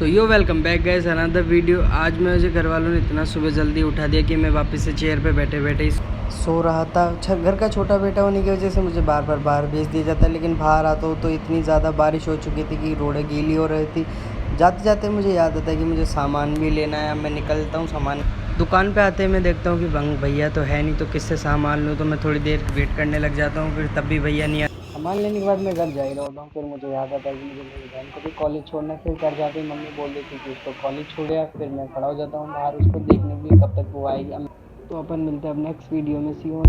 सो yo welcome back guys another video. आज मुझे घर वालों ने इतना सुबह जल्दी उठा दिया कि मैं वापस से चेयर पे बैठे बैठे ही सो रहा था। घर का छोटा बेटा होने की वजह से मुझे बार बार बाहर भेज दिया जाता है, लेकिन बाहर आता हूँ तो इतनी ज़्यादा बारिश हो चुकी थी कि रोडें गीली हो रही थी। जाते जाते मुझे याद आता है कि मुझे सामान भी लेना है। अब मैं निकलता हूँ सामान दुकान पे आते ही मैं देखता हूँ कि भैया तो है नहीं, तो किससे सामान लूँ। तो मैं थोड़ी देर वेट करने लग जाता हूँ, फिर तब भी भैया नहीं आते। सामान लेने के बाद मैं घर जा ही रहा होता हूँ, फिर मुझे याद आता है कि मुझे मेरी बहन को भी कॉलेज छोड़ना है। फिर घर जाते ही मम्मी बोल देती है कि उसको कॉलेज छोड़ आ। फिर मैं खड़ा हो जाता हूँ बाहर उसको देखने के लिए, कब तक वो आएगी। तो अपन मिलते हैं अब नेक्स्ट वीडियो में। सी यू।